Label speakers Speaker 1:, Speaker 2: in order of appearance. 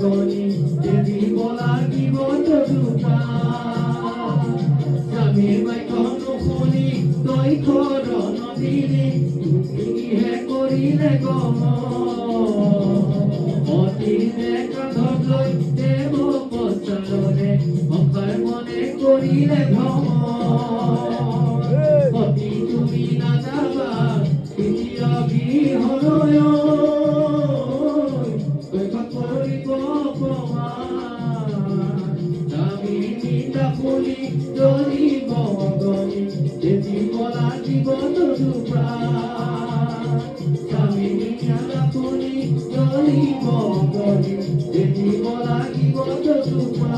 Speaker 1: গগনি দেব লাগিব দুটা স্বামীৰ বাক্য শুনি তই থৰ নদিলি তুমিহে কৰিলে গম অতিনে কান্ধত লৈ দেৱ পচালনে অসাৰ মনে কৰিলে ভ্ৰম অতি তুমি নাযাবা প্ৰীতিৰ বিহৰয় কৰিব প্ৰমাণ স্বামী নিন্দা শুনি জ্বলিব গগনি দেখিব লাগিব দুপ্ৰাণ স্বামী নিন্দা শুনি জ্বলিব গগনি দেখিব লাগিব দুপ্ৰাণ